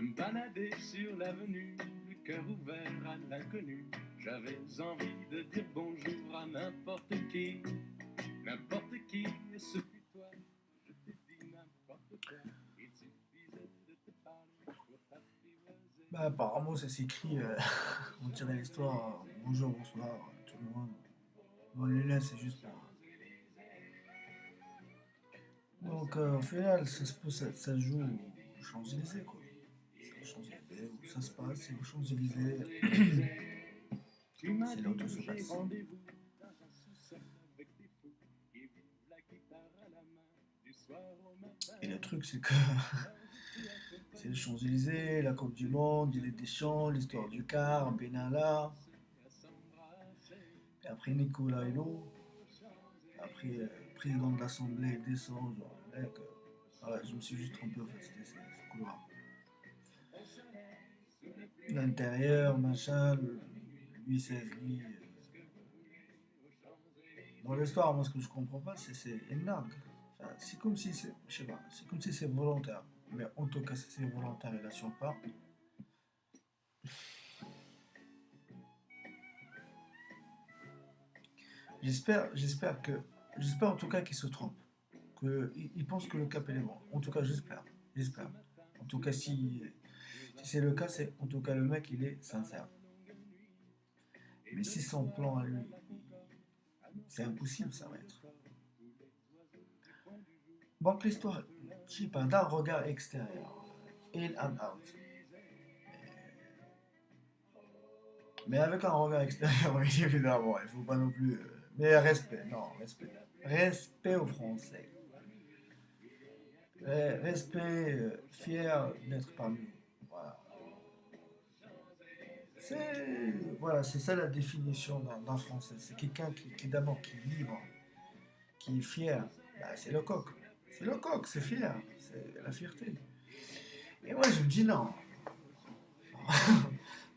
me balader sur l'avenue, le cœur ouvert à l'inconnu. J'avais envie de dire bonjour à n'importe qui, et ce fut toi. Je t'ai dit n'importe quoi, il suffisait de te parler pour t'apprivoiser. Bah, apparemment, ça s'écrit, on dirait l'histoire, bonjour, bonsoir, tout le monde. Bon, les là, c'est juste pour. Donc, au final, ça se joue aux Champs-Élysées, quoi. C'est aux Champs-Élysées où ça se passe, c'est aux Champs-Élysées, Tu m'as c'est là où dit tout se j'ai passe. rendez-vous dans un sous-sol avec des fous qui vivent la guitare à la main du soir au matin. Et le truc, c'est que c'est les Champs-Élysées, la Coupe du Monde, il y a des Deschamps, l'histoire du car, Benalla, et après Nicolas Hulot, après président de l'Assemblée descend, genre, mec, ouais, je me suis juste trompé en fait, c'était ce couloir. L'intérieur, machin, lui, c'est lui. Dans l'histoire, moi, ce que je comprends pas, c'est énorme. Enfin, c'est comme si c'est, je sais pas, c'est comme si c'est volontaire. Mais en tout cas, si c'est volontaire, il assure pas. J'espère en tout cas qu'il se trompe. Il pense que le cap est bon. En tout cas, j'espère. En tout cas, si c'est le cas, c'est en tout cas le mec, il est sincère. Mais si son plan à lui, c'est impossible, ça va être. Donc l'histoire, je sais pas, d'un regard extérieur, in and out. Mais avec un regard extérieur, oui, évidemment, il faut pas non plus. Mais respect, non, respect. Respect aux Français. Respect, fier d'être parmi nous. Voilà. C'est ça la définition d'un Français. C'est quelqu'un qui d'abord qui est libre, qui est fier. Bah, c'est le coq. C'est le coq, c'est fier. C'est la fierté. Et moi je me dis non.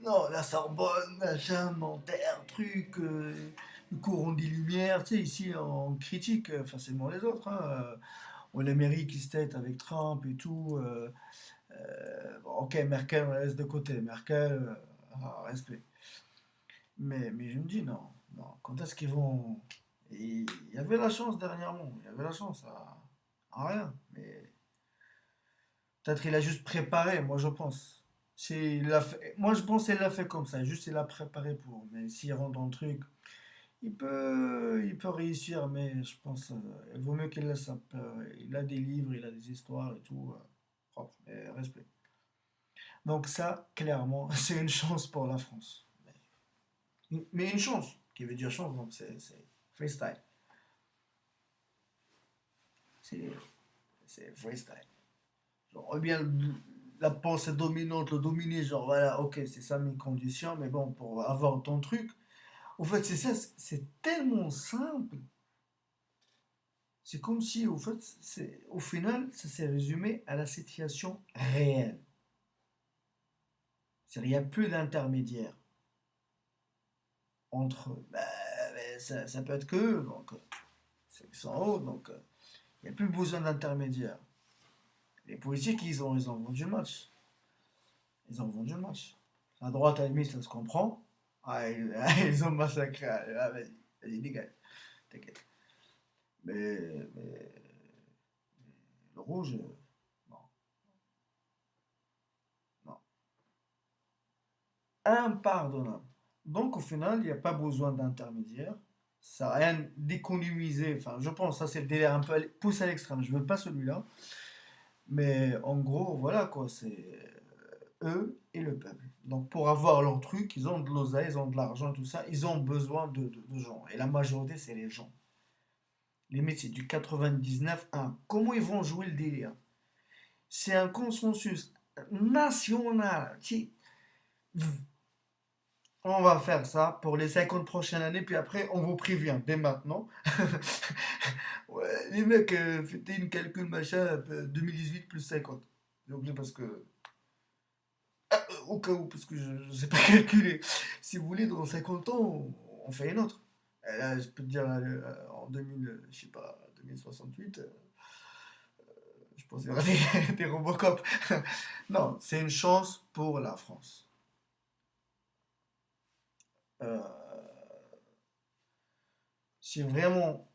Non, la Sorbonne, machin, Nanterre, truc, le courant des Lumières, tu sais, ici on critique facilement les autres. Hein, on Amérique qui se tête avec Trump et tout. Bon, ok, Merkel, on la laisse de côté. Merkel, respect. Mais je me dis non, non, quand est-ce qu'ils vont. Il y avait la chance dernièrement, il y avait la chance à rien. Mais peut-être il a juste préparé, moi je pense. Moi je pense qu'il l'a fait comme ça, juste il a préparé pour. Mais s'il rentre dans le truc, il peut réussir, mais je pense il vaut mieux qu'il laisse ça. Il a des livres, il a des histoires et tout. Propre, mais respect. Donc ça, clairement, c'est une chance pour la France. Mais une chance, qui veut dire chance, donc c'est freestyle. C'est c'est freestyle. Genre, ou bien la pensée dominante, le dominé, genre voilà, ok, c'est ça mes conditions, mais bon, pour avoir ton truc, en fait, c'est ça, c'est tellement simple. C'est comme si, au fait, au final, ça s'est résumé à la situation réelle. C'est-à-dire, il n'y a plus d'intermédiaire entre, bah, ça peut être que eux, donc c'est qui sont en haut, donc il n'y a plus besoin d'intermédiaire. Les politiques, ils ont vendu le match. Ils ont vendu le match. À droite, à la limite, ça se comprend. Ah, ils ont massacré. Ah, vas-y, dégage. T'inquiète. Mais le rouge, non, non. Impardonnable. Donc, au final, il n'y a pas besoin d'intermédiaire. Ça n'a rien d'économiser. Enfin, je pense, ça, c'est le délire un peu poussé à l'extrême. Je veux pas celui-là. Mais en gros, voilà quoi. C'est eux et le peuple. Donc pour avoir leur truc, ils ont de l'oseille, ils ont de l'argent, tout ça, ils ont besoin de gens. Et la majorité, c'est les gens. Limite, c'est du 99-1. Comment ils vont jouer le délire? C'est un consensus national. On va faire ça pour les 50 prochaines années, puis après, on vous prévient dès maintenant. Ouais, les mecs, faites une calcul machin, 2018 plus 50. J'ai oublié parce que au cas où, parce que je ne sais pas calculer. Si vous voulez, dans 50 ans, on fait une autre. Et là, je peux te dire, en 2000, je sais pas, 2068, je faut se faire des Robocop. Non, c'est une chance pour la France. Euh, si vraiment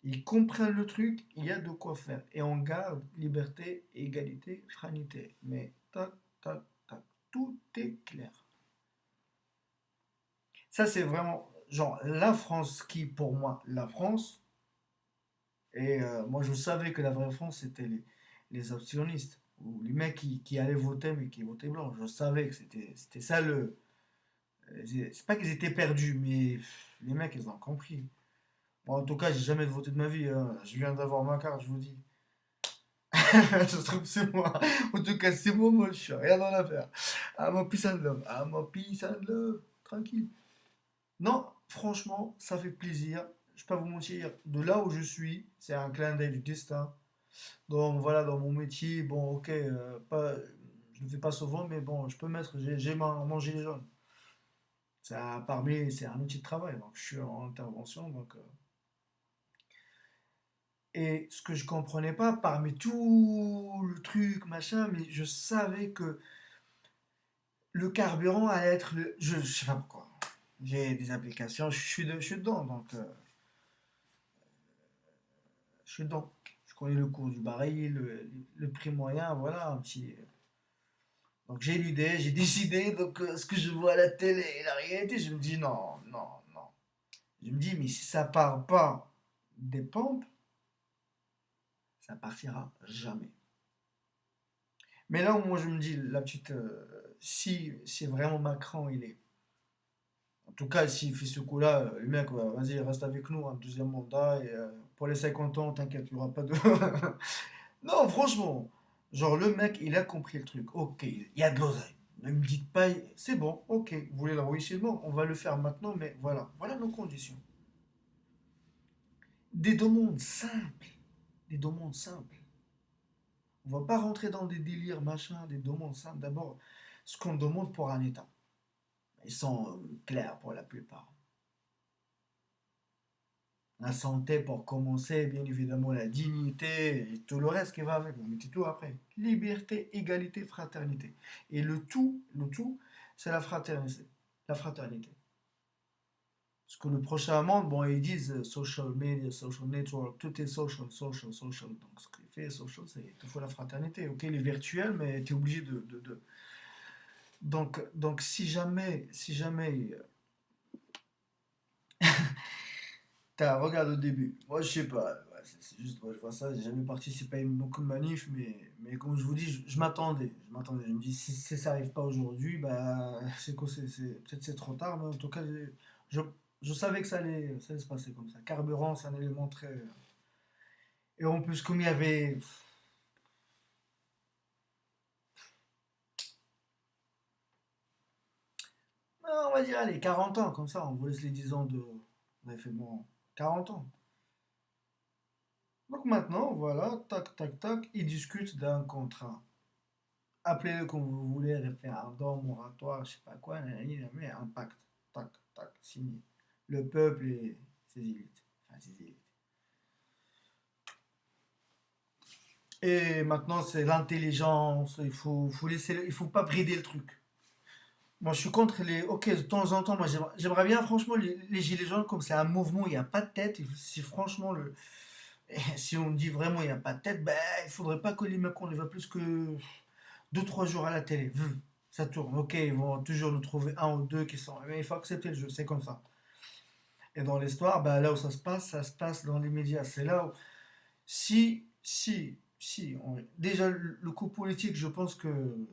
ils comprennent le truc, il y a de quoi faire. Et on garde liberté, égalité, fraternité. Mais tac, tac, tac, tout est clair. Ça, c'est vraiment, genre, la France qui, pour moi, la France, et moi, je savais que la vraie France, c'était les abstentionnistes, ou les mecs qui allaient voter, mais qui votaient blanc. Je savais que c'était ça le. C'est pas qu'ils étaient perdus, mais les mecs, ils ont compris. Bon, en tout cas, j'ai jamais voté de ma vie, hein. Je viens d'avoir ma carte, je vous dis. Je trouve que c'est moi. En tout cas, c'est moi, je suis rien dans l'affaire. I'm a peace and love. I'm a peace and love. Tranquille. Non, franchement, ça fait plaisir. Je peux pas vous mentir. De là où je suis, c'est un clin d'œil du destin. Donc voilà, dans mon métier, bon, ok, pas, je ne le fais pas souvent, mais bon, je peux mettre, j'ai mangé les jaunes. C'est un outil de travail, donc je suis en intervention. Donc, et ce que je comprenais pas, parmi tout le truc, machin, mais je savais que le carburant allait être je sais pas pourquoi. J'ai des applications, je suis dedans, donc je suis dedans. Je connais le cours du baril, le prix moyen, voilà, un petit. Donc j'ai l'idée, j'ai décidé, donc ce que je vois à la télé et la réalité, je me dis non, non, non. Je me dis, mais si ça part pas des pompes, ça partira jamais. Mais là où moi je me dis, la petite, si vraiment Macron il est. En tout cas, s'il fait ce coup-là, le mec, vas-y, reste avec nous, un deuxième mandat, et pour les 50 ans, t'inquiète, il n'y aura pas de. Non, franchement, genre le mec, il a compris le truc. Ok, il y a de l'oseille. Ne me dites pas, c'est bon, ok, vous voulez le ruissellement, on va le faire maintenant, mais voilà, voilà nos conditions. Des demandes simples, des demandes simples. On va pas rentrer dans des délires, machin, des demandes simples. D'abord, ce qu'on demande pour un État. Ils sont clairs pour la plupart. La santé pour commencer, bien évidemment la dignité et tout le reste qui va avec. On mettait tout après. Liberté, égalité, fraternité. Et le tout, c'est la fraternité. La fraternité. Parce que le prochain monde, bon, ils disent social media, social network, tout est social, social, social. Donc ce qu'il fait social, c'est il te faut la fraternité. Ok, il est virtuel, mais tu es obligé de. Donc si jamais regarde au début. Moi, je sais pas. Ouais, c'est juste, moi, je vois ça. J'ai jamais participé à beaucoup de manifs, mais comme je vous dis, je m'attendais. Je m'attendais. Je me dis, si ça arrive pas aujourd'hui, bah, c'est quoi, peut-être c'est trop tard, mais en tout cas, je, je savais que ça allait se passer comme ça. Carburant, c'est un élément très. Et en plus, comme il y avait. On va dire, allez, 40 ans, comme ça, on vous laisse les 10 ans de. On avait fait bon, 40 ans. Donc maintenant, voilà, tac, tac, tac, ils discutent d'un contrat. Appelez-le comme vous voulez, référendum, moratoire, je sais pas quoi, nanani, mais un pacte, tac, tac, signé. Le peuple et ses élites. Enfin, ses élites. Et maintenant, c'est l'intelligence, faut laisser, il faut pas brider le truc. Moi, je suis contre les. Ok, de temps en temps, moi, j'aimerais bien, franchement, les gilets jaunes, comme c'est un mouvement, il n'y a pas de tête. Si franchement, si on dit vraiment il n'y a pas de tête, ben, il faudrait pas que les mecs, on les voit plus que 2 3 jours à la télé. Ça tourne. Ok, ils vont toujours nous trouver un ou deux qui sont. Mais il faut accepter le jeu, c'est comme ça. Et dans l'histoire, bah, là où ça se passe dans les médias. C'est là où. Si. Déjà, le coup politique, je pense que.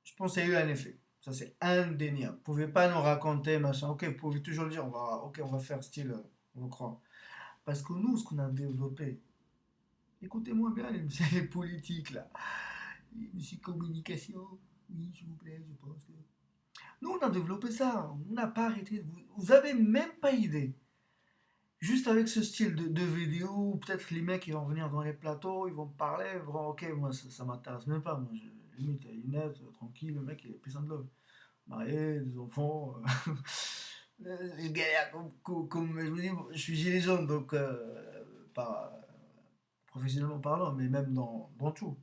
Je pense qu'il y a eu un effet. Ça, c'est indéniable. Vous pouvez pas nous raconter, machin. Ok, vous pouvez toujours le dire, ok, on va faire style, on va croire. Parce que nous, ce qu'on a développé, écoutez-moi bien, les politiques, là. Monsieur Communication, oui, s'il vous plaît, je pense que. Nous, on a développé ça. On n'a pas arrêté. Vous avez même pas idée. Juste avec ce style de vidéo, peut-être les mecs ils vont venir dans les plateaux, ils vont me parler. Bon, ok, moi ça m'intéresse même pas. Moi, limite, Inès, tranquille, le mec il est puissant de love. Marié, des enfants. Je galère comme je vous dis, je suis gilet jaune donc pas. professionnellement parlant, mais même dans tout.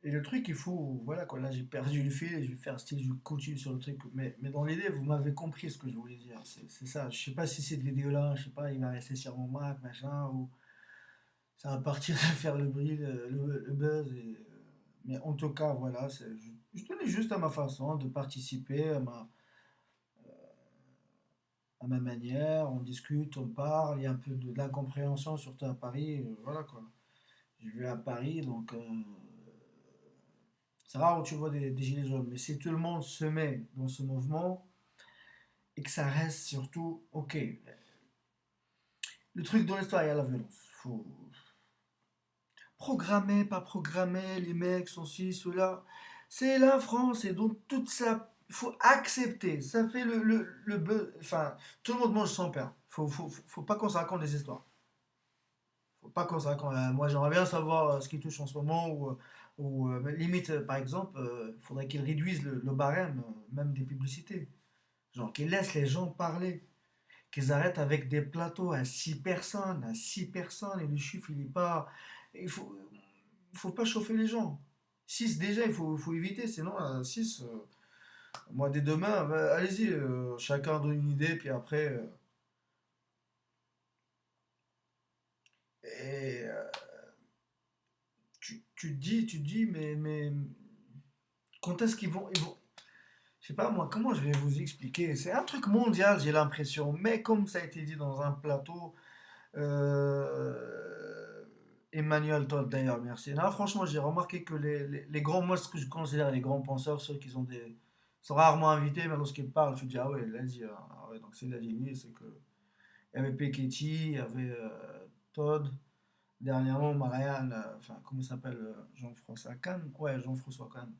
Et le truc, il faut, voilà quoi, là j'ai perdu le fil et je vais faire style, je continue sur le truc. Mais dans l'idée, vous m'avez compris ce que je voulais dire. C'est ça. Je sais pas si cette vidéo-là, je sais pas, il va rester sur mon Mac, machin, ou ça va partir faire le bruit, le buzz. Mais en tout cas, voilà, je tenais juste à ma façon de participer, à ma manière. On discute, on parle, il y a un peu de l'incompréhension, surtout à Paris. Voilà quoi. Je vais à Paris, donc c'est rare où tu vois des gilets jaunes. Mais si tout le monde se met dans ce mouvement et que ça reste surtout, ok, le truc dans l'histoire, il y a la violence. Faut programmer, pas programmer, les mecs sont ci, ceux-là. C'est la France et donc toute ça, il faut accepter. Ça fait le enfin, tout le monde mange son pain. Faut pas qu'on se raconte des histoires. Faut pas qu'on se raconte. Moi, j'aimerais bien savoir ce qui touche en ce moment ou limite, par exemple, il faudrait qu'ils réduisent le barème, même des publicités. Genre, qu'ils laissent les gens parler. Qu'ils arrêtent avec des plateaux à 6 personnes, et le chiffre, il est pas. Il faut pas chauffer les gens. 6 déjà, il faut éviter, sinon à 6, moi dès demain, allez-y, chacun donne une idée, puis après. Et tu te dis, mais quand est-ce qu'ils vont. Je sais pas moi, comment je vais vous expliquer? C'est un truc mondial, j'ai l'impression, mais comme ça a été dit dans un plateau, Euh, Emmanuel Todd d'ailleurs, merci. Non, franchement, j'ai remarqué que les grands, moi ce que je considère les grands penseurs, ceux qui sont rarement invités, mais lorsqu'ils parlent, tu te dis, ah ouais, il a dit, ah ouais, donc s'il a dit lui, c'est que. Il y avait Piketty, il y avait Todd, dernièrement Marianne, enfin, comment il s'appelle, Jean-François Kahn? Ouais, Jean-François Kahn.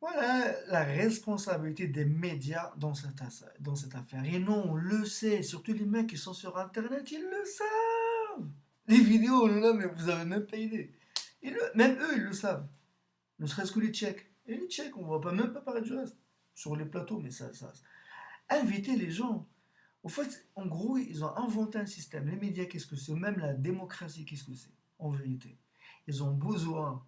Voilà la responsabilité des médias dans cette affaire. Et non, on le sait, surtout les mecs qui sont sur Internet, ils le savent. Les vidéos, on est là, mais vous avez même pas idée. Même eux, ils le savent. Ne serait-ce que les Tchèques. Et les Tchèques, on va pas même pas parler du reste. Sur les plateaux, mais ça. Inviter les gens. En fait, en gros, ils ont inventé un système. Les médias, qu'est-ce que c'est? Même la démocratie, qu'est-ce que c'est? En vérité. Ils ont besoin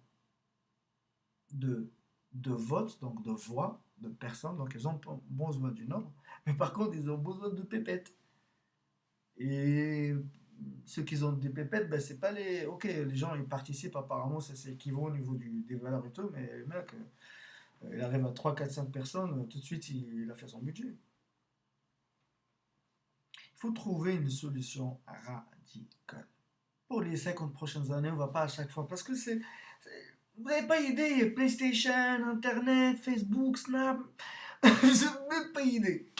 de, de votes, donc de voix de personnes, donc ils ont besoin du nombre, mais par contre ils ont besoin de pépettes. Et ceux qui ont des pépettes, ben, c'est pas les. Ok, les gens ils participent apparemment, c'est équivaut au niveau des valeurs et tout, mais le mec, il arrive à 3 4 5 personnes, tout de suite il a fait son budget. Il faut trouver une solution radicale. Pour les 50 prochaines années, on va pas à chaque fois, parce que vous n'avez pas idée, PlayStation, Internet, Facebook, Snap, vous n'avez même pas idée.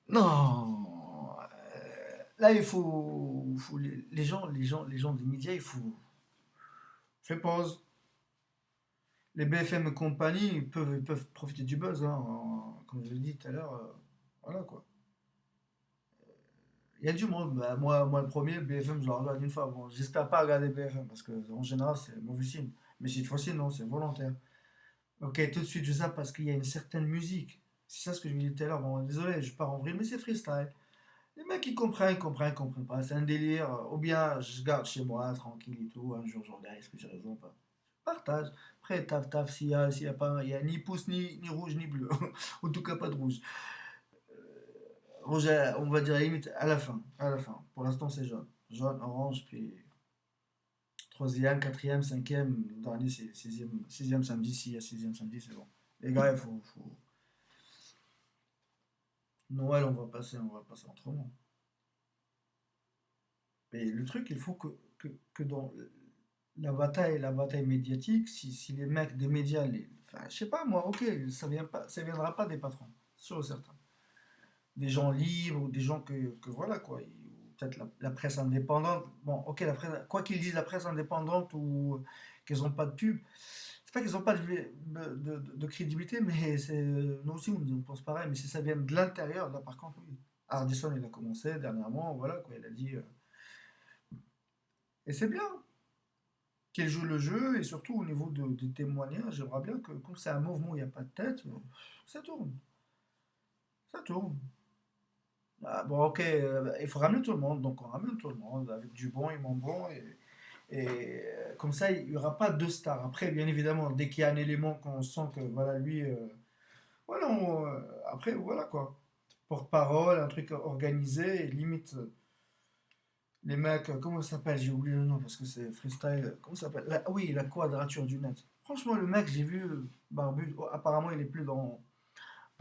Non, là il faut les gens des médias, il faut faire pause. Les BFM et compagnie ils peuvent profiter du buzz, hein, comme je l'ai dit tout à l'heure, voilà quoi. Il y a du monde, bah, moi le premier, BFM je le regarde une fois. Bon, j'espère pas regarder BFM parce que en général c'est mauvais signe. Mais cette fois-ci non, c'est volontaire. Ok, tout de suite je zappe parce qu'il y a une certaine musique. C'est ça ce que je vous disais tout à l'heure. Bon, désolé, je pars en vrille, mais c'est freestyle. Les mecs, ils comprennent pas. C'est un délire. Ou bien, je garde chez moi, tranquille et tout. Un jour, je regarde, est-ce que j'ai raison ou pas? Partage. Après, taf, taf, s'il y a pas, il y a ni pouce, ni rouge, ni bleu. En tout cas, pas de rouge. Rouge, on va dire à la limite à la fin. À la fin. Pour l'instant, c'est jaune. Jaune, orange, puis troisième, quatrième, cinquième. Le dernier, c'est sixième samedi. S'il y a sixième samedi, c'est bon. Les gars, Noël, on va passer autrement. Mais le truc, il faut que dans la bataille médiatique, si les mecs des médias, enfin, je sais pas moi, ok, ça vient pas, ça viendra pas des patrons, sûr et certain. Des gens libres ou des gens que voilà quoi, ou peut-être la presse indépendante. Bon, ok, quoi qu'ils disent, la presse indépendante ou qu'ils n'ont pas de pub, c'est pas qu'ils n'ont pas de crédibilité, mais nous aussi on pense pareil, mais si ça vient de l'intérieur, là par contre, oui. Ardisson, il a commencé dernièrement, voilà quoi, il a dit. Et c'est bien qu'elle joue le jeu, et surtout au niveau de témoignages, j'aimerais bien que, comme c'est un mouvement où il n'y a pas de tête, ça tourne. Ça tourne. Ah, bon, ok, il faut ramener tout le monde, donc on ramène tout le monde avec du bon et moins bon, et comme ça, il n'y aura pas deux stars. Après, bien évidemment, dès qu'il y a un élément qu'on sent que, voilà, lui, voilà, après, voilà quoi. Porte-parole, un truc organisé, et limite, les mecs, comment ça s'appelle? J'ai oublié le nom parce que c'est freestyle. Comment ça s'appelle? Oui, la quadrature du net. Franchement, le mec, j'ai vu, Barbu, oh, apparemment, il est plus dans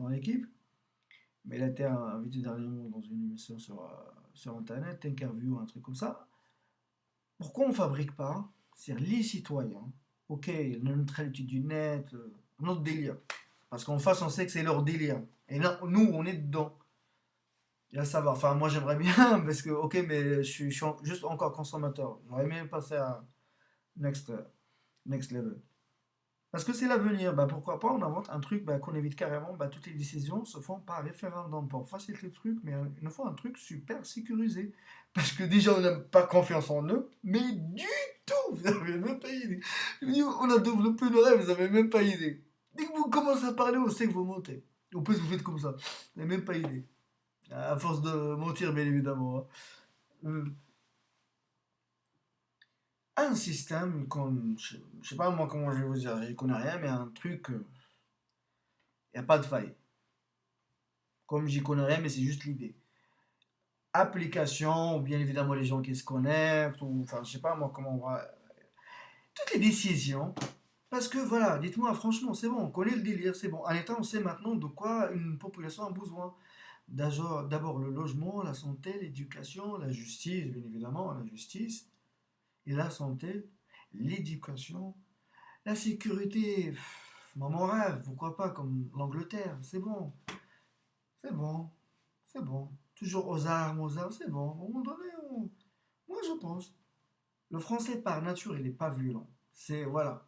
l'équipe, mais il a été invité dernièrement dans une émission sur Internet, interview, un truc comme ça. Pourquoi on ne fabrique pas, c'est-à-dire les citoyens, ok, la neutralité du net, notre délire. Parce qu'en face, on sait que c'est leur délire. Et là, nous, on est dedans. Et là, ça va. Enfin, moi, j'aimerais bien, parce que, ok, mais je suis juste encore consommateur. J'aurais aimé passer à next, next level. Parce que c'est l'avenir. Bah, pourquoi pas, on invente un truc bah, qu'on évite carrément. Bah, toutes les décisions se font par référendum pour faciliter le truc, mais une fois un truc super sécurisé. Parce que déjà, on n'a pas confiance en eux, mais du tout, vous n'avez même pas idée. Je me dis, on a développé le rêve, vous n'avez même pas idée. Dès que vous commencez à parler, on sait que vous mentez. Au plus, vous faites comme ça. Vous n'avez même pas idée. À force de mentir, bien évidemment, hein. Euh, Un système, comme, je sais pas moi comment je vais vous dire, je connais rien, mais un truc, il n'y a pas de faille. Comme j'y connais rien, mais c'est juste l'idée. Application, ou bien évidemment les gens qui se connectent, ou enfin je sais pas moi comment on va. Toutes les décisions, parce que voilà, dites-moi franchement, c'est bon, on connaît le délire, c'est bon. En état, on sait maintenant de quoi une population a besoin. D'abord le logement, la santé, l'éducation, la justice, bien évidemment, la justice, et la santé, l'éducation, la sécurité. Maman rêve, pourquoi pas, comme l'Angleterre, c'est bon, c'est bon, c'est bon. Toujours aux armes, c'est bon. À un moment donné, moi je pense. Le français par nature, il n'est pas violent. C'est, voilà.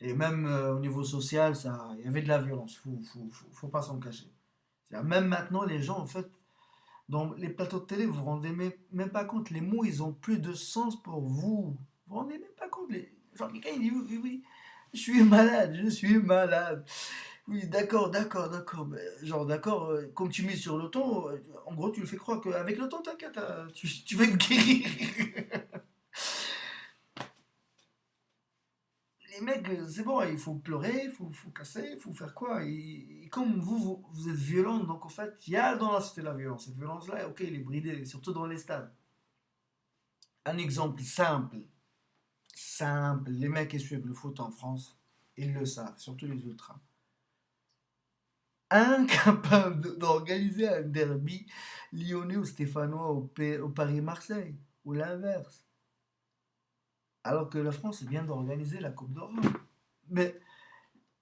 Et même au niveau social, ça, il y avait de la violence. Faut pas s'en cacher. C'est-à-dire, même maintenant, les gens, en fait, dans les plateaux de télé, vous vous rendez même pas compte. Les mots, ils ont plus de sens pour vous. Vous vous rendez même pas compte. Genre, quelqu'un, il dit oui, oui, oui, je suis malade, je suis malade. Oui, d'accord, d'accord, d'accord. Mais genre, d'accord, comme tu mises sur le ton, en gros, tu le fais croire qu'avec le temps, t'inquiète, tu vas te guérir. Les mecs, c'est bon, il faut pleurer, il faut casser, il faut faire quoi? Et comme vous êtes violent, donc en fait, il y a dans la société la violence. Cette violence-là, ok, elle est bridée, surtout dans les stades. Un exemple simple, simple, les mecs qui suivent le foot en France, ils le savent, surtout les ultras. Incapable d'organiser un derby lyonnais ou stéphanois au Paris-Marseille, ou l'inverse. Alors que la France vient d'organiser la Coupe d'Europe. Mais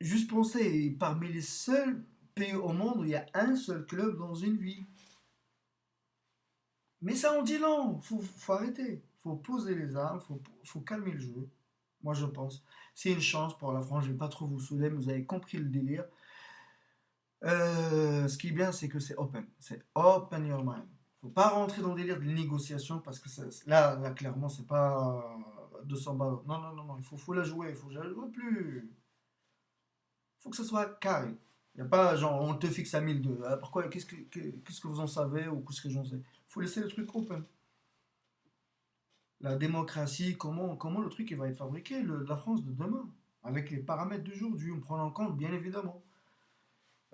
juste penser, parmi les seuls pays au monde où il y a un seul club dans une ville. Mais ça en dit long, faut arrêter. Faut poser les armes, faut calmer le jeu. Moi je pense. C'est une chance pour la France, je vais pas trop vous saouler, mais vous avez compris le délire. Ce qui est bien, c'est que c'est open. C'est open your mind. Faut pas rentrer dans le délire de négociation parce que là, clairement, c'est pas 200 balles. Non, non, non, non, faut la jouer. Il faut la jouer plus. Faut que ce soit carré. Il n'y a pas genre on te fixe à 1002. Ah, pourquoi qu'est-ce que vous en savez ou qu'est-ce que j'en sais. Faut laisser le truc open. La démocratie, comment le truc il va être fabriqué, la France de demain, avec les paramètres d'aujourd'hui, on prend en compte bien évidemment.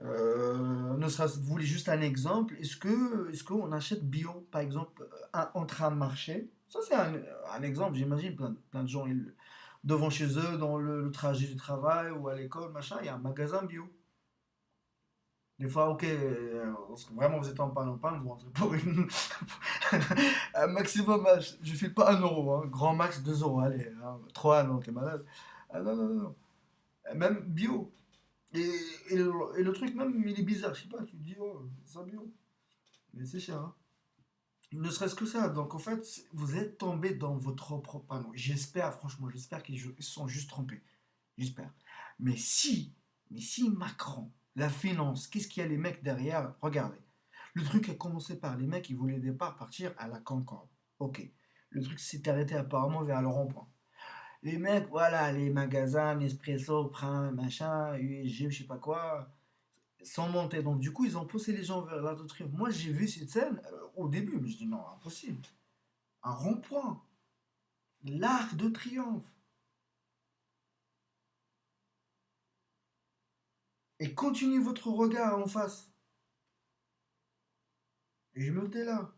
Ne serait-ce, vous voulez juste un exemple, est-ce qu'on achète bio, par exemple, en train de marcher? Ça c'est un exemple, j'imagine, plein de gens, devant chez eux, dans le trajet du travail ou à l'école, machin, il y a un magasin bio. Des fois, ok, vraiment vous êtes en panne, vous rentrez pour un maximum, je file pas 1 euro, hein, grand max 2 euros, allez, hein, 3, non, t'es malade. Ah non, non, non, non. Même bio. Et, et le truc même, il est bizarre, je sais pas, tu te dis, oh, c'est bio. Mais c'est cher, hein. Ne serait-ce que ça, donc en fait, vous êtes tombé dans votre propre panneau. J'espère, franchement, j'espère qu'ils se sont juste trompés. J'espère. Mais si, mais si Macron, la finance, qu'est-ce qu'il y a les mecs derrière? Regardez. Le truc a commencé par les mecs qui voulaient au départ partir à la Concorde. Ok. Le truc s'est arrêté apparemment vers le rond-point. Les mecs, voilà, les magasins, Nespresso, Prin, machin, USG, je sais pas quoi. sans monter. Donc, du coup, ils ont poussé les gens vers l'Arc de Triomphe. Moi, j'ai vu cette scène au début, mais je dis non, impossible. Un rond-point, l'Arc de Triomphe. Et continuez votre regard en face. Et je me tais là.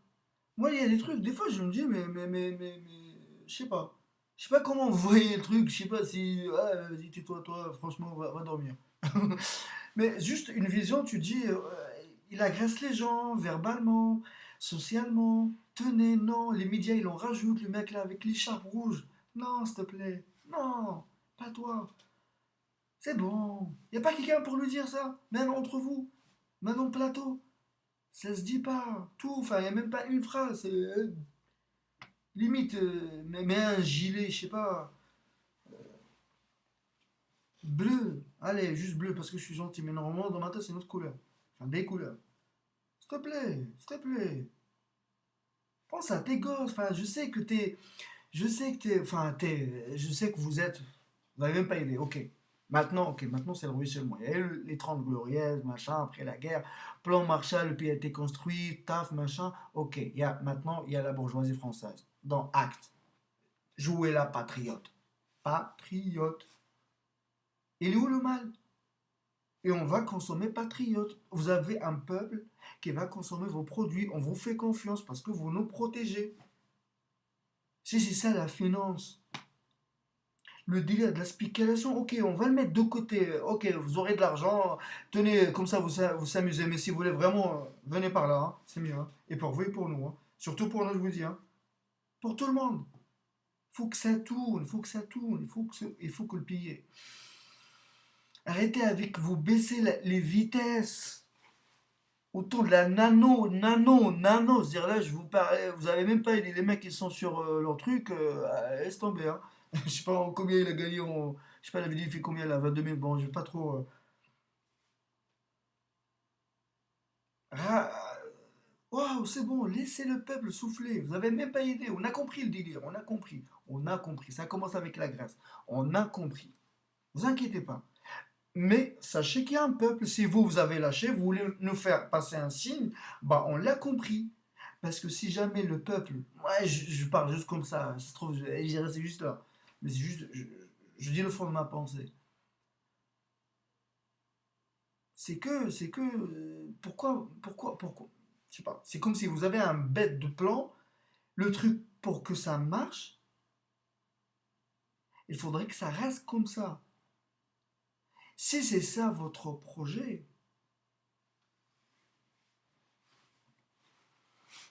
Moi, il y a des trucs, des fois, je me dis, je sais pas. Je sais pas comment vous voyez le truc, je sais pas si, ah, vas-y, tais-toi, toi, franchement, va dormir. Mais juste une vision, tu dis, il agresse les gens verbalement, socialement. Tenez, non, les médias, ils en rajoutent, le mec là avec l'écharpe rouge. Non, s'il te plaît, non, pas toi. C'est bon. Y a pas quelqu'un pour lui dire ça, même entre vous, même en plateau. Ça se dit pas. Tout, enfin, y a même pas une phrase. Limite, mets un gilet, je sais pas, bleu. Allez, juste bleu parce que je suis gentil. Mais normalement, dans ma tête, c'est une autre couleur. Enfin, des couleurs. S'il te plaît, s'il te plaît. Pense à tes gosses. Enfin, je sais que t'es. Je sais que t'es. Enfin, t'es. Je sais que vous êtes. Vous n'avez même pas idée. Ok, maintenant c'est le ruissellement. Il y a eu les 30 glorieuses, machin, après la guerre. Plan Marshall, le pays a été construit, taf, machin. Ok, maintenant, il y a la bourgeoisie française. Dans Acte. Jouez la patriote. Patriote. Il est où le mal? Et on va consommer patriote. Vous avez un peuple qui va consommer vos produits. On vous fait confiance parce que vous nous protégez. Si c'est ça la finance, le délire de la spéculation, ok, on va le mettre de côté. Ok, vous aurez de l'argent. Tenez, comme ça, vous s'amusez. Mais si vous voulez vraiment, venez par là. Hein, c'est mieux. Hein. Et pour vous et pour nous. Hein. Surtout pour nous, je vous dis. Hein. Pour tout le monde. Faut que ça tourne. Faut que ça tourne. Il faut que le pays. Arrêtez avec vous baisser les vitesses. Autour de la nano. C'est-à-dire là, je vous parlais, vous avez même pas aidé les mecs qui sont sur leur truc, laisse tomber. Hein. Je sais pas combien il a gagné, je sais pas la vidéo il fait combien là, 22 000, bon, je vais pas trop. Ra- Waouh, c'est bon, laissez le peuple souffler. Vous avez même pas aidé, on a compris le délire, on a compris. On a compris, ça commence avec la Grèce. On a compris. Vous inquiétez pas. Mais sachez qu'il y a un peuple, si vous avez lâché, vous voulez nous faire passer un signe, bah on l'a compris. Parce que si jamais le peuple, ouais, je parle juste comme ça, ça se trouve, j'irai, c'est juste là. Mais c'est juste, je dis le fond de ma pensée. Pourquoi, je sais pas. C'est comme si vous avez un bête de plan, le truc pour que ça marche, il faudrait que ça reste comme ça. Si c'est ça votre projet,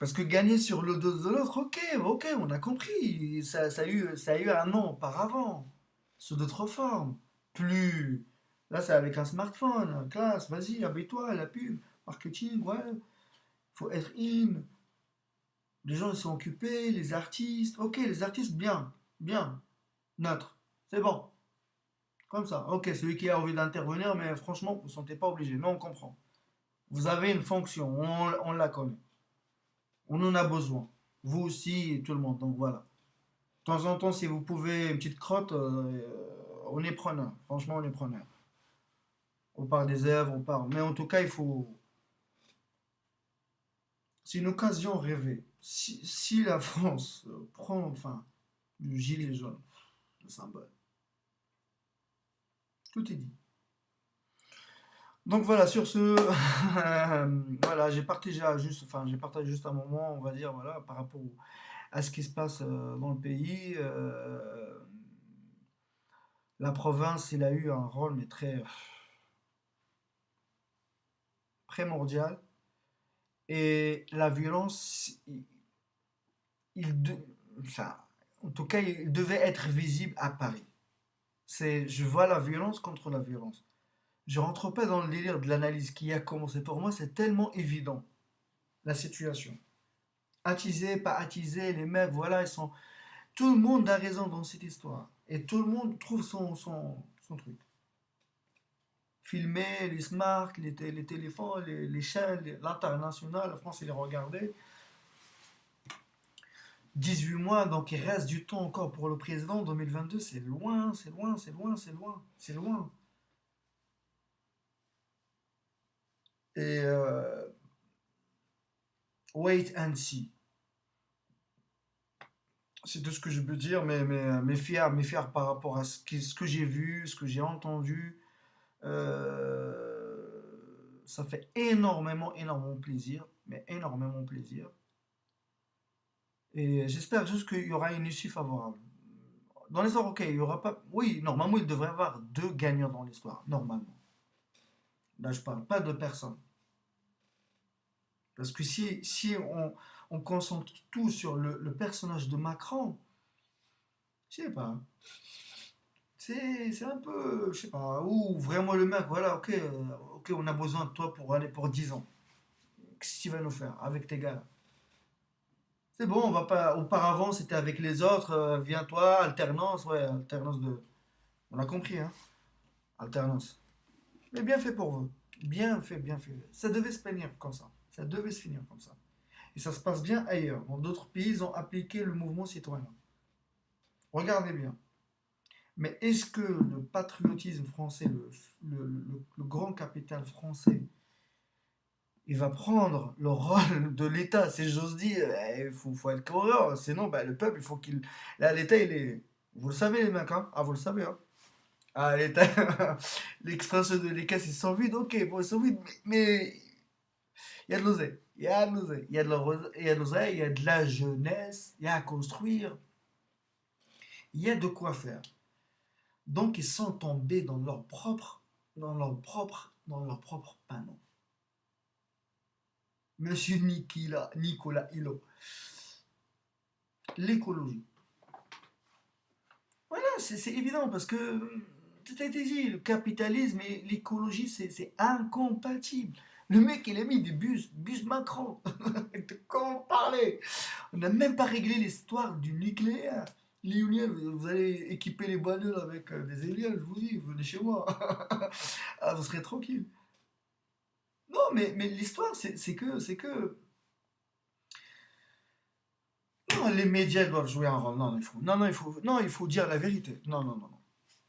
parce que gagner sur le dos de l'autre, ok, on a compris. Ça a eu un nom auparavant, sous d'autres formes. Plus. Là, c'est avec un smartphone. Classe, vas-y, habille-toi, la pub, marketing, ouais. Faut être in. Les gens, ils sont occupés, les artistes. Ok, les artistes, bien, bien, neutre. C'est bon, comme ça. Ok, celui qui a envie d'intervenir, mais franchement, vous ne vous sentez pas obligé. Mais on comprend. Vous avez une fonction, on la connaît. On en a besoin. Vous aussi et tout le monde. Donc voilà. De temps en temps, si vous pouvez une petite crotte, on est preneur. Franchement, on est preneur. On part des œuvres, on part. Mais en tout cas, il faut. C'est une occasion rêvée. Si la France prend enfin le gilet jaune, le symbole, tout est dit. Donc voilà, sur ce, voilà, j'ai partagé juste un moment, on va dire, voilà, par rapport à ce qui se passe dans le pays. La province, il a eu un rôle, mais très primordial. Et la violence, il de- enfin, en tout cas, il devait être visible à Paris. Je vois la violence contre la violence. Je rentre pas dans le délire de l'analyse qui a commencé. Pour moi, c'est tellement évident, la situation. Attisé, pas attisé, les mecs, voilà, ils sont. Tout le monde a raison dans cette histoire. Et tout le monde trouve son truc. Filmer les smart, les téléphones, les chaînes, l'international, la France, il les regardait. 18 mois, donc il reste du temps encore pour le président. 2022, c'est loin, c'est loin, c'est loin, c'est loin, c'est loin. Et wait and see. C'est tout ce que je peux dire, mais fier par rapport à ce que j'ai vu, ce que j'ai entendu. Ça fait énormément plaisir, mais énormément plaisir. Et j'espère juste qu'il y aura une issue favorable. Dans l'histoire, ok, il y aura pas. Oui, normalement, il devrait y avoir deux gagnants dans l'histoire, normalement. Là, je parle pas de personne. Parce que si on concentre tout sur le personnage de Macron, je sais pas. C'est un peu, je sais pas, ou vraiment le mec, voilà, ok, ok, on a besoin de toi pour aller pour 10 ans. Qu'est-ce que tu vas nous faire avec tes gars là? C'est bon, on va pas. Auparavant, c'était avec les autres, viens-toi, alternance, ouais, alternance de. On a compris, hein, alternance. Mais bien fait pour vous. Bien fait, bien fait. Ça devait se finir comme ça. Ça devait se finir comme ça. Et ça se passe bien ailleurs. Dans d'autres pays, ils ont appliqué le mouvement citoyen. Regardez bien. Mais est-ce que le patriotisme français, le grand capital français, il va prendre le rôle de l'État, si j'ose dire? Il faut être cohérent. Sinon, bah, le peuple, il faut qu'il. Là, l'État, il est. Vous le savez, les mecs, hein? Ah, vous le savez, hein? Ah, l'État. L'extraction de les caisses, ils sont vides. Ok, bon, ils sont vides. Mais il y a de l'oseille. Il y a de l'oseille. Il y a de l'oseille, il y a de la jeunesse. Il y a à construire. Il y a de quoi faire. Donc, ils sont tombés dans leur propre panneau. Monsieur Nicolas Hulot. L'écologie. Voilà, c'est évident parce que tout a été dit, le capitalisme et l'écologie, c'est incompatible. Le mec, il a mis des bus Macron. De quoi on parlait? On n'a même pas réglé l'histoire du nucléaire. L'éolien, vous allez équiper les bagnoles avec des éoliennes, je vous dis, venez chez moi. Ah, vous serez tranquille. Non, mais l'histoire, c'est que. Non, les médias doivent jouer un rôle. Non, il faut dire la vérité. Non, non, non, non.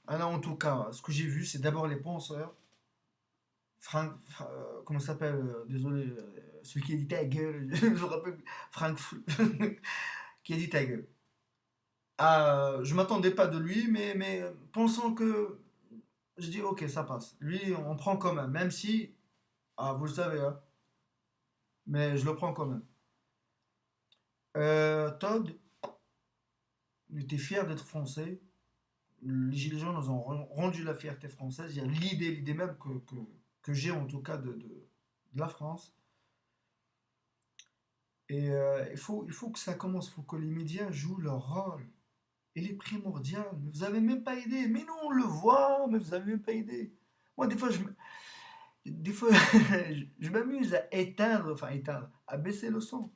Ah non, en tout cas, ce que j'ai vu, c'est d'abord les penseurs. Comment ça s'appelle? Désolé, celui qui a dit ta gueule, je me rappelle. Frank, qui a dit ta gueule. Ah, je m'attendais pas de lui, mais pensant que. Je dis, ok, ça passe. Lui, on prend quand même si. Ah, vous le savez, hein, mais je le prends quand même. Todd, il était fier d'être français. Les Gilets jaunes nous ont rendu la fierté française. Il y a l'idée même que j'ai en tout cas de la France. Et il faut que ça commence, il faut que les médias jouent leur rôle. Il est primordial. Mais vous avez même pas aidé. Mais non, on le voit, mais vous avez même pas aidé. Moi, des fois, je m'amuse à éteindre, à baisser le son.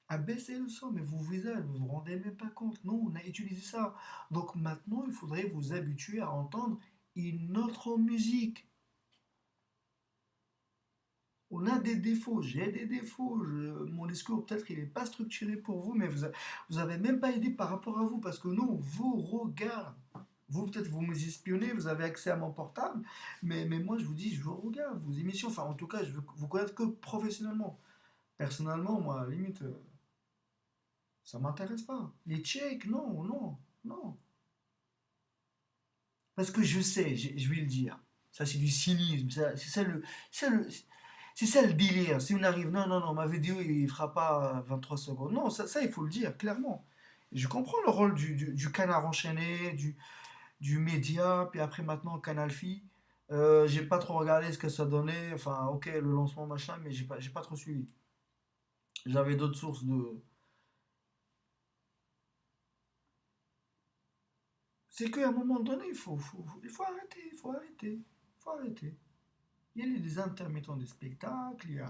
À baisser le son, mais vous vous rendez même pas compte. Non, on a utilisé ça. Donc maintenant, il faudrait vous habituer à entendre une autre musique. On a des défauts, j'ai des défauts. Mon discours, peut-être, il n'est pas structuré pour vous, mais vous avez même pas aidé par rapport à vous, parce que non, vous regarde. Vous, peut-être, vous me espionnez, vous avez accès à mon portable, mais moi, je vous dis, je vous regarde, vos émissions. Enfin, en tout cas, je veux vous connaître que professionnellement. Personnellement, moi, à la limite, ça m'intéresse pas. Les Tchèques, non, non, non. Parce que je sais, je vais le dire. Ça, c'est du cynisme. C'est le, c'est ça le délire. Si on arrive, non, non, non, ma vidéo, il fera pas 23 secondes. Non, ça, il faut le dire, clairement. Et je comprends le rôle du canard enchaîné, du média, puis après maintenant Canal Phi. J'ai pas trop regardé ce que ça donnait. Enfin, ok, le lancement, machin, mais j'ai pas trop suivi. J'avais d'autres sources de. C'est qu'à un moment donné, il faut arrêter, il faut arrêter, il faut arrêter. Il y a les intermittents des spectacles, il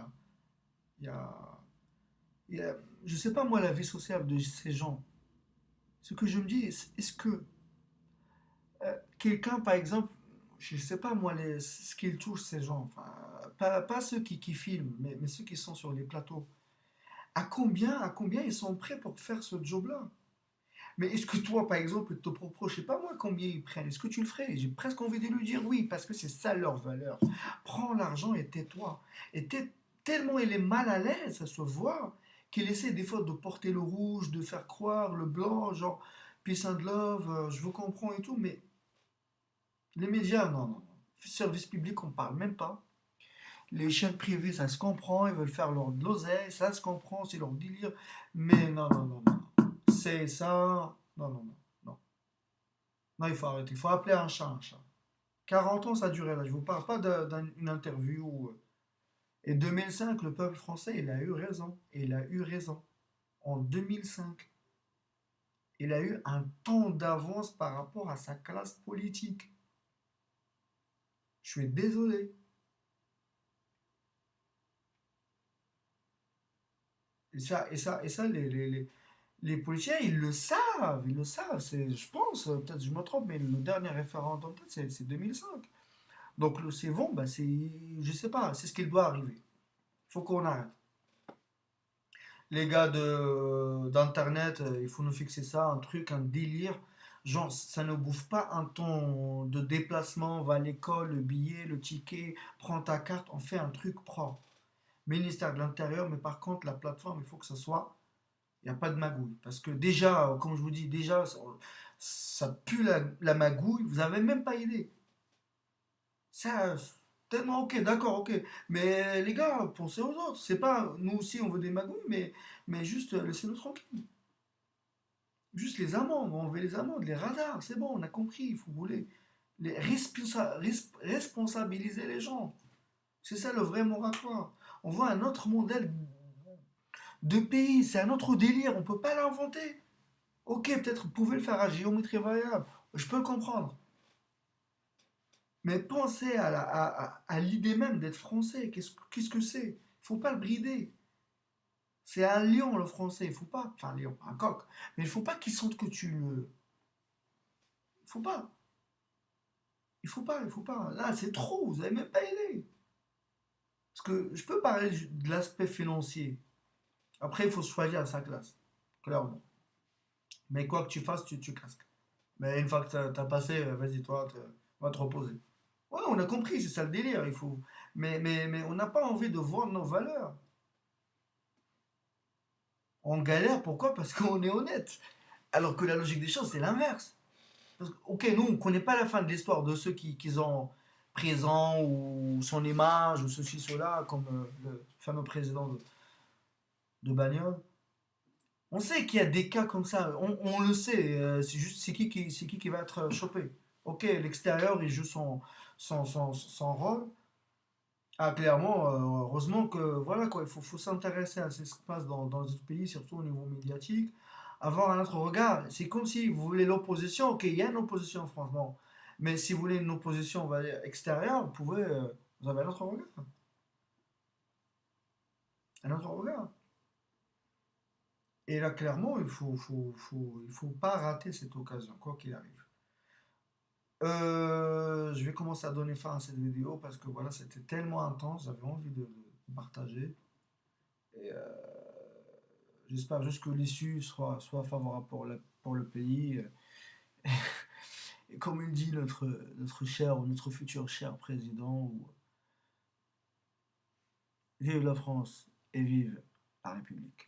y a, je sais pas moi, la vie sociale de ces gens. Ce que je me dis, est-ce que quelqu'un, par exemple, je sais pas moi, ce qu'ils touchent ces gens, enfin, pas ceux qui filment, mais ceux qui sont sur les plateaux, à combien ils sont prêts pour faire ce job-là? Mais est-ce que toi, par exemple, te propres, je sais pas moi combien ils prennent, est-ce que tu le ferais? J'ai presque envie de lui dire oui, parce que c'est ça leur valeur. Prends l'argent et tais-toi. Et tellement il est mal à l'aise, ça se voit, qu'il essaie des fois de porter le rouge, de faire croire le blanc, genre peace and love, je vous comprends et tout, mais les médias, non, non, non. Service public, on parle même pas. Les chaînes privées, ça se comprend, ils veulent faire leur de l'oseille, ça se comprend, c'est leur délire. Mais non, non, non, non. C'est ça. Non, non, non, non. Non, il faut arrêter. Il faut appeler un chat un chat. 40 ans, ça a duré là. Je vous parle pas d'une interview. Et 2005, le peuple français, il a eu raison. Et il a eu raison. En 2005, il a eu un temps d'avance par rapport à sa classe politique. Je suis désolé. Et ça, les policiers, ils le savent, ils le savent. Je pense, peut-être je me trompe, mais le dernier référendum, peut-être, c'est 2005. Donc c'est bon, bah, je sais pas, c'est ce qui doit arriver. Il faut qu'on arrête. Les gars d'Internet, il faut nous fixer ça, un truc, un délire. Genre, ça ne bouffe pas un temps de déplacement, va à l'école, le billet, le ticket, prends ta carte, on fait un truc propre. Ministère de l'Intérieur, mais par contre, la plateforme, il faut que ça soit, il n'y a pas de magouille. Parce que déjà, comme je vous dis, déjà, ça pue la magouille, vous n'avez même pas idée. Ça, tellement ok, d'accord, ok. Mais les gars, pensez aux autres. C'est pas, nous aussi, on veut des magouilles, mais juste laissez-nous tranquilles. Juste les amendes, on veut les amendes, les radars, c'est bon, on a compris, il faut rouler. Responsabiliser les gens. C'est ça le vrai moratoire. On voit un autre modèle de pays, c'est un autre délire, on peut pas l'inventer. Ok, peut-être vous pouvez le faire à géométrie variable, je peux le comprendre. Mais pensez à l'idée même d'être français. Qu'est-ce que c'est? Il faut pas le brider. C'est un lion, le français. Il faut pas. Enfin, un lion, un coq. Mais il faut pas qu'il sente que tu le. Il faut pas. Il faut pas. Il faut pas. Là, c'est trop. Vous avez même pas aidé. Parce que je peux parler de l'aspect financier. Après, il faut se choisir à sa classe. Clairement. Mais quoi que tu fasses, tu casques. Mais une fois que t'as passé, vas-y, toi, va te reposer. Ouais, on a compris, c'est ça le délire. Il faut. Mais on n'a pas envie de voir nos valeurs. On galère, pourquoi? Parce qu'on est honnête. Alors que la logique des choses, c'est l'inverse. Ok, nous, on ne connaît pas la fin de l'histoire de ceux qui ont présent ou son image ou ceci, cela, comme le fameux président de Bagnole. On sait qu'il y a des cas comme ça, on le sait, c'est juste c'est qui va être chopé. Ok, l'extérieur, il joue son rôle. Ah, clairement, heureusement que voilà quoi, il faut s'intéresser à ce qui se passe dans les autres pays, surtout au niveau médiatique, avoir un autre regard. C'est comme si vous voulez l'opposition, ok, il y a une opposition, franchement, mais si vous voulez une opposition, on va dire, extérieure, vous avez un autre regard. Un autre regard. Et là, clairement, il faut pas rater cette occasion, quoi qu'il arrive. Je vais commencer à donner fin à cette vidéo parce que voilà, c'était tellement intense, j'avais envie de partager. Et j'espère juste que l'issue soit favorable pour le pays. Et comme il dit notre cher ou notre futur cher président, vive la France et vive la République.